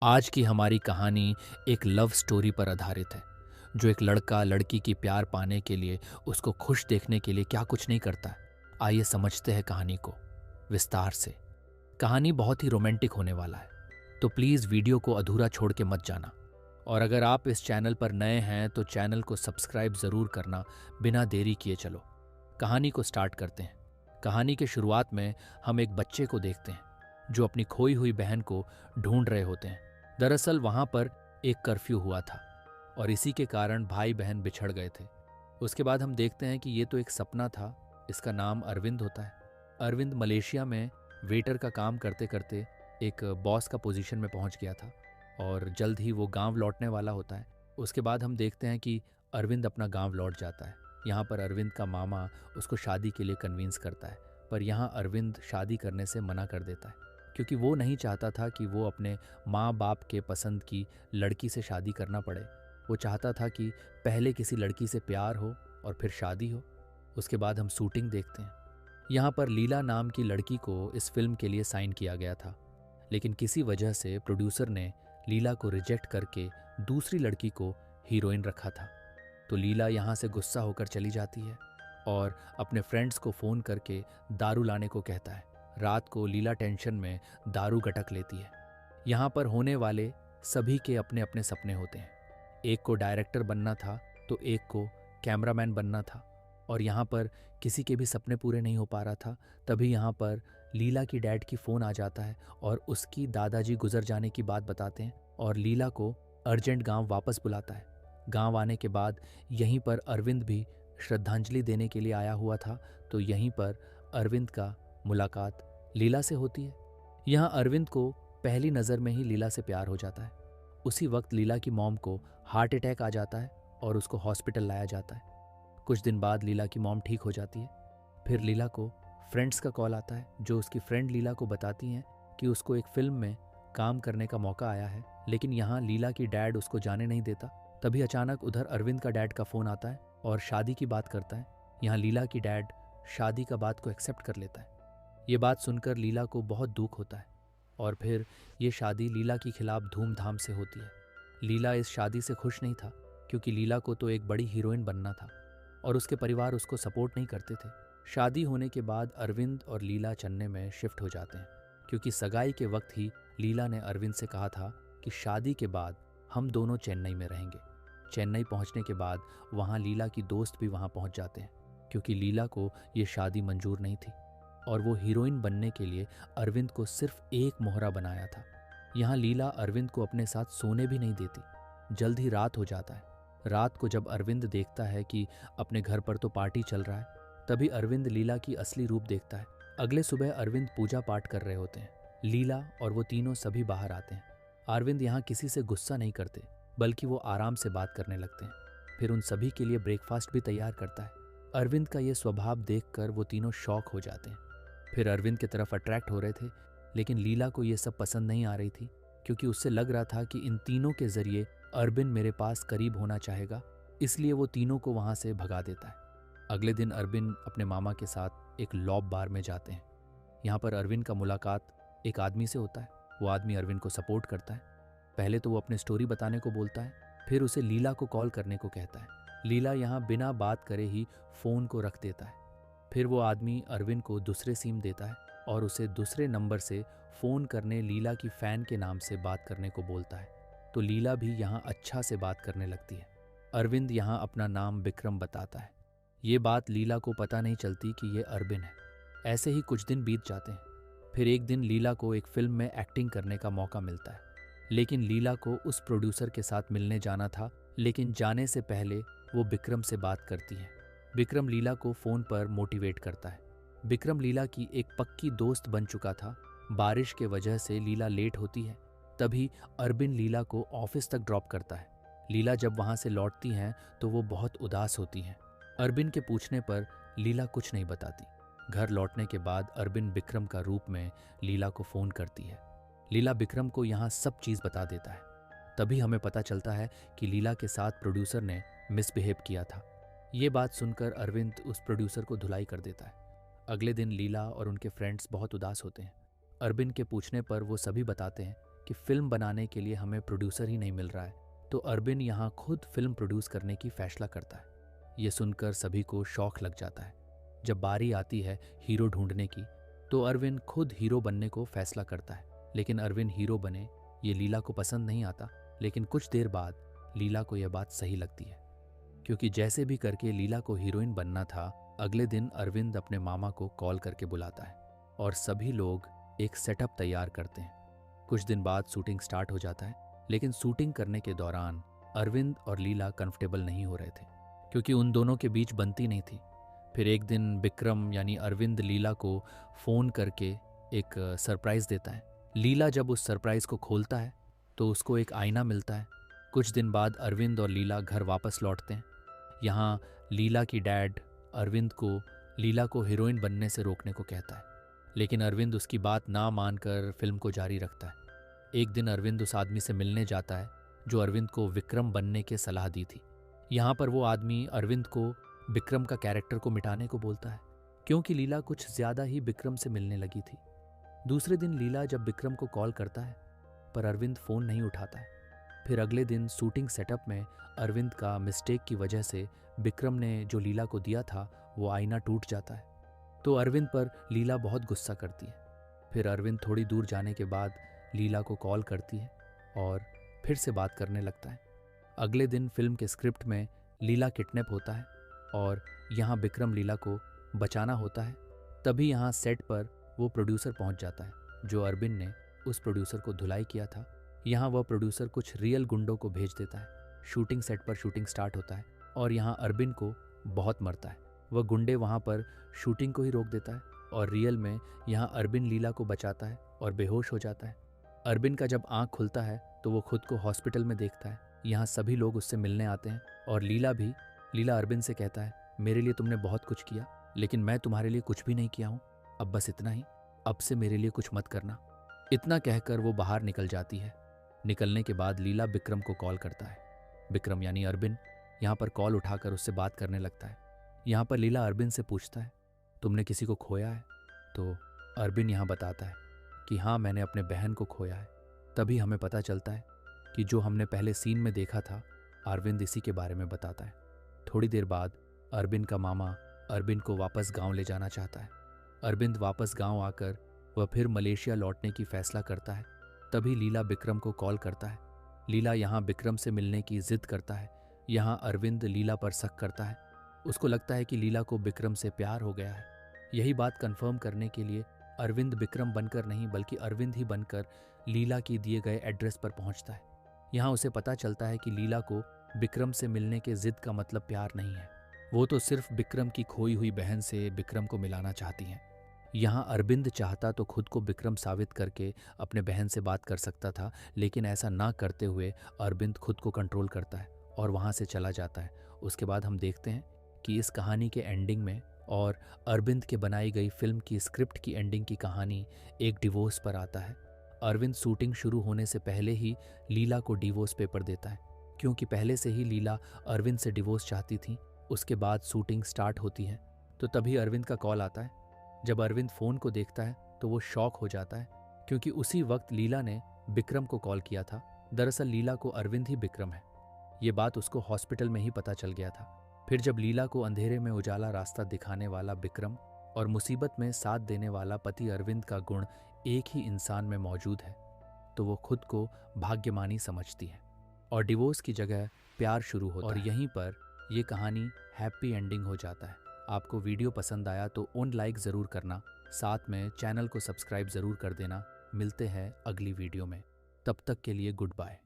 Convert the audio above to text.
आज की हमारी कहानी एक लव स्टोरी पर आधारित है, जो एक लड़का लड़की की प्यार पाने के लिए उसको खुश देखने के लिए क्या कुछ नहीं करता है। आइए समझते हैं कहानी को विस्तार से। कहानी बहुत ही रोमांटिक होने वाला है, तो प्लीज़ वीडियो को अधूरा छोड़ के मत जाना। और अगर आप इस चैनल पर नए हैं तो चैनल को सब्सक्राइब ज़रूर करना। बिना देरी किए चलो कहानी को स्टार्ट करते हैं। कहानी के शुरुआत में हम एक बच्चे को देखते हैं जो अपनी खोई हुई बहन को ढूंढ रहे होते हैं। दरअसल वहां पर एक कर्फ्यू हुआ था और इसी के कारण भाई बहन बिछड़ गए थे। उसके बाद हम देखते हैं कि ये तो एक सपना था। इसका नाम अरविंद होता है। अरविंद मलेशिया में वेटर का काम करते करते एक बॉस का पोजीशन में पहुंच गया था और जल्द ही वो गांव लौटने वाला होता है। उसके बाद हम देखते हैं कि अरविंद अपना गांव लौट जाता है। यहाँ पर अरविंद का मामा उसको शादी के लिए कन्विंस करता है, पर यहाँ अरविंद शादी करने से मना कर देता है क्योंकि वो नहीं चाहता था कि वो अपने माँ बाप के पसंद की लड़की से शादी करना पड़े। वो चाहता था कि पहले किसी लड़की से प्यार हो और फिर शादी हो। उसके बाद हम शूटिंग देखते हैं। यहाँ पर लीला नाम की लड़की को इस फिल्म के लिए साइन किया गया था, लेकिन किसी वजह से प्रोड्यूसर ने लीला को रिजेक्ट करके दूसरी लड़की को हीरोइन रखा था। तो लीला यहाँ से गुस्सा होकर चली जाती है और अपने फ्रेंड्स को फ़ोन करके दारू लाने को कहता है। रात को लीला टेंशन में दारू गटक लेती है। यहाँ पर होने वाले सभी के अपने अपने सपने होते हैं। एक को डायरेक्टर बनना था तो एक को कैमरामैन बनना था, और यहाँ पर किसी के भी सपने पूरे नहीं हो पा रहा था। तभी यहाँ पर लीला की डैड की फ़ोन आ जाता है और उसकी दादाजी गुजर जाने की बात बताते हैं और लीला को अर्जेंट गांव वापस बुलाता है। गांव आने के बाद यहीं पर अरविंद भी श्रद्धांजलि देने के लिए आया हुआ था, तो यहीं पर अरविंद का मुलाकात लीला से होती है। यहाँ अरविंद को पहली नज़र में ही लीला से प्यार हो जाता है। उसी वक्त लीला की मॉम को हार्ट अटैक आ जाता है और उसको हॉस्पिटल लाया जाता है। कुछ दिन बाद लीला की मॉम ठीक हो जाती है। फिर लीला को फ्रेंड्स का कॉल आता है, जो उसकी फ्रेंड लीला को बताती हैं कि उसको एक फिल्म में काम करने का मौका आया है, लेकिन यहाँ लीला की डैड उसको जाने नहीं देता। तभी अचानक उधर अरविंद का डैड का फ़ोन आता है और शादी की बात करता है। यहाँ लीला की डैड शादी का बात को एक्सेप्ट कर लेता है। ये बात सुनकर लीला को बहुत दुख होता है और फिर ये शादी लीला के खिलाफ धूमधाम से होती है। लीला इस शादी से खुश नहीं था क्योंकि लीला को तो एक बड़ी हीरोइन बनना था और उसके परिवार उसको सपोर्ट नहीं करते थे। शादी होने के बाद अरविंद और लीला चेन्नई में शिफ्ट हो जाते हैं क्योंकि सगाई के वक्त ही लीला ने अरविंद से कहा था कि शादी के बाद हम दोनों चेन्नई में रहेंगे। चेन्नई पहुंचने के बाद वहां लीला की दोस्त भी वहां पहुंच जाते हैं क्योंकि लीला को ये शादी मंजूर नहीं थी और वो हीरोइन बनने के लिए अरविंद को सिर्फ एक मोहरा बनाया था। यहाँ लीला अरविंद को अपने साथ सोने भी नहीं देती। जल्द ही रात हो जाता है। रात को जब अरविंद देखता है कि अपने घर पर तो पार्टी चल रहा है, तभी अरविंद लीला की असली रूप देखता है। अगले सुबह अरविंद पूजा पाठ कर रहे होते हैं। लीला और वो तीनों सभी बाहर आते हैं। अरविंद यहाँ किसी से गुस्सा नहीं करते, बल्कि वो आराम से बात करने लगते हैं। फिर उन सभी के लिए ब्रेकफास्ट भी तैयार करता है। अरविंद का ये स्वभाव देखकर वो तीनों शॉक हो जाते हैं। फिर अरविंद की तरफ अट्रैक्ट हो रहे थे, लेकिन लीला को ये सब पसंद नहीं आ रही थी क्योंकि उससे लग रहा था कि इन तीनों के जरिए अरविंद मेरे पास करीब होना चाहेगा, इसलिए वो तीनों को वहां से भगा देता है। अगले दिन अरविंद अपने मामा के साथ एक लॉब बार में जाते हैं। यहाँ पर अरविंद का मुलाकात एक आदमी से होता है। वो आदमी अरविंद को सपोर्ट करता है। पहले तो वो अपनी स्टोरी बताने को बोलता है, फिर उसे लीला को कॉल करने को कहता है। लीला यहाँ बिना बात करे ही फ़ोन को रख देता है। फिर वो आदमी अरविंद को दूसरे सिम देता है और उसे दूसरे नंबर से फ़ोन करने लीला की फ़ैन के नाम से बात करने को बोलता है। तो लीला भी यहाँ अच्छा से बात करने लगती है। अरविंद यहाँ अपना नाम विक्रम बताता है। ये बात लीला को पता नहीं चलती कि ये अरविंद है। ऐसे ही कुछ दिन बीत जाते हैं। फिर एक दिन लीला को एक फिल्म में एक्टिंग करने का मौका मिलता है, लेकिन लीला को उस प्रोड्यूसर के साथ मिलने जाना था, लेकिन जाने से पहले वो विक्रम से बात करती है। विक्रम लीला को फ़ोन पर मोटिवेट करता है। विक्रम लीला की एक पक्की दोस्त बन चुका था। बारिश के वजह से लीला लेट होती है, तभी अरविंद लीला को ऑफिस तक ड्रॉप करता है। लीला जब वहां से लौटती हैं तो वो बहुत उदास होती हैं। अरविंद के पूछने पर लीला कुछ नहीं बताती। घर लौटने के बाद अरविंद विक्रम का रूप में लीला को फ़ोन करती है। लीला विक्रम को यहाँ सब चीज़ बता देता है। तभी हमें पता चलता है कि लीला के साथ प्रोड्यूसर ने मिसबिहेव किया था। ये बात सुनकर अरविंद उस प्रोड्यूसर को धुलाई कर देता है। अगले दिन लीला और उनके फ्रेंड्स बहुत उदास होते हैं। अरविंद के पूछने पर वो सभी बताते हैं कि फिल्म बनाने के लिए हमें प्रोड्यूसर ही नहीं मिल रहा है, तो अरविंद यहाँ खुद फिल्म प्रोड्यूस करने की फैसला करता है। ये सुनकर सभी को शौक लग जाता है। जब बारी आती है हीरो ढूंढने की, तो अरविंद खुद हीरो बनने को फैसला करता है। लेकिन अरविंद हीरो बने ये लीला को पसंद नहीं आता। लेकिन कुछ देर बाद लीला को यह बात सही लगती है, क्योंकि जैसे भी करके लीला को हीरोइन बनना था। अगले दिन अरविंद अपने मामा को कॉल करके बुलाता है और सभी लोग एक सेटअप तैयार करते हैं। कुछ दिन बाद शूटिंग स्टार्ट हो जाता है, लेकिन शूटिंग करने के दौरान अरविंद और लीला कंफर्टेबल नहीं हो रहे थे, क्योंकि उन दोनों के बीच बनती नहीं थी। फिर एक दिन विक्रम यानी अरविंद लीला को फ़ोन करके एक सरप्राइज़ देता है। लीला जब उस सरप्राइज़ को खोलता है तो उसको एक आईना मिलता है। कुछ दिन बाद अरविंद और लीला घर वापस लौटते हैं। यहाँ लीला की डैड अरविंद को लीला को हीरोइन बनने से रोकने को कहता है, लेकिन अरविंद उसकी बात ना मानकर फिल्म को जारी रखता है। एक दिन अरविंद उस आदमी से मिलने जाता है जो अरविंद को विक्रम बनने की सलाह दी थी। यहाँ पर वो आदमी अरविंद को विक्रम का कैरेक्टर को मिटाने को बोलता है, क्योंकि लीला कुछ ज़्यादा ही विक्रम से मिलने लगी थी। दूसरे दिन लीला जब विक्रम को कॉल करता है, पर अरविंद फ़ोन नहीं उठाता है। फिर अगले दिन शूटिंग सेटअप में अरविंद का मिस्टेक की वजह से विक्रम ने जो लीला को दिया था वो आईना टूट जाता है, तो अरविंद पर लीला बहुत गुस्सा करती है। फिर अरविंद थोड़ी दूर जाने के बाद लीला को कॉल करती है और फिर से बात करने लगता है। अगले दिन फिल्म के स्क्रिप्ट में लीला किडनैप होता है और यहाँ विक्रम लीला को बचाना होता है। तभी यहाँ सेट पर वो प्रोड्यूसर पहुँच जाता है जो अरविंद ने उस प्रोड्यूसर को धुलाई किया था। यहाँ वह प्रोड्यूसर कुछ रियल गुंडों को भेज देता है। शूटिंग सेट पर शूटिंग स्टार्ट होता है और यहाँ अरविंद को बहुत मरता है। वह गुंडे वहाँ पर शूटिंग को ही रोक देता है और रियल में यहाँ अरविंद लीला को बचाता है और बेहोश हो जाता है। अरविंद का जब आँख खुलता है तो वो खुद को हॉस्पिटल में देखता है। यहाँ सभी लोग उससे मिलने आते हैं और लीला भी। लीला अरविंद से कहता है, मेरे लिए तुमने बहुत कुछ किया, लेकिन मैं तुम्हारे लिए कुछ भी नहीं किया हूँ। अब बस इतना ही, अब से मेरे लिए कुछ मत करना। इतना कहकर वो बाहर निकल जाती है। निकलने के बाद लीला विक्रम को कॉल करता है। विक्रम यानी अरविंद यहाँ पर कॉल उठाकर उससे बात करने लगता है। यहाँ पर लीला अरविंद से पूछता है, तुमने किसी को खोया है? तो अरविंद यहाँ बताता है कि हाँ, मैंने अपने बहन को खोया है। तभी हमें पता चलता है कि जो हमने पहले सीन में देखा था, अरविंद इसी के बारे में बताता है। थोड़ी देर बाद अरविंद का मामा अरविंद को वापस गांव ले जाना चाहता है। अरविंद वापस गांव आकर वह फिर मलेशिया लौटने की फैसला करता है। तभी लीला विक्रम को कॉल करता है। लीला यहाँ विक्रम से मिलने की जिद करता है। यहाँ अरविंद लीला पर शक करता है। उसको लगता है कि लीला को विक्रम से प्यार हो गया है। यही बात कंफर्म करने के लिए अरविंद विक्रम बनकर नहीं बल्कि अरविंद ही बनकर लीला की दिए गए एड्रेस पर पहुंचता है। यहाँ उसे पता चलता है कि लीला को विक्रम से मिलने के जिद का मतलब प्यार नहीं है। वो तो सिर्फ विक्रम की खोई हुई बहन से विक्रम को मिलाना चाहती हैं। यहाँ अरविंद चाहता तो खुद को विक्रम साबित करके अपने बहन से बात कर सकता था, लेकिन ऐसा ना करते हुए अरविंद खुद को कंट्रोल करता है और वहाँ से चला जाता है। उसके बाद हम देखते हैं कि इस कहानी के एंडिंग में और अरविंद के बनाई गई फिल्म की स्क्रिप्ट की एंडिंग की कहानी एक डिवोर्स पर आता है। अरविंद शूटिंग शुरू होने से पहले ही लीला को डिवोर्स पेपर देता है, क्योंकि पहले से ही लीला अरविंद से डिवोर्स चाहती थी। उसके बाद शूटिंग स्टार्ट होती है तो तभी अरविंद का कॉल आता है। जब अरविंद फ़ोन को देखता है तो वो शॉक हो जाता है, क्योंकि उसी वक्त लीला ने विक्रम को कॉल किया था। दरअसल लीला को अरविंद ही विक्रम है। ये बात उसको हॉस्पिटल में ही पता चल गया था। फिर जब लीला को अंधेरे में उजाला रास्ता दिखाने वाला विक्रम और मुसीबत में साथ देने वाला पति अरविंद का गुण एक ही इंसान में मौजूद है, तो वो खुद को भाग्यमानी समझती है और डिवोर्स की जगह प्यार शुरू होता है। और यहीं पर ये कहानी हैप्पी एंडिंग हो जाता है। आपको वीडियो पसंद आया तो लाइक ज़रूर करना, साथ में चैनल को सब्सक्राइब ज़रूर कर देना। मिलते हैं अगली वीडियो में, तब तक के लिए गुड बाय।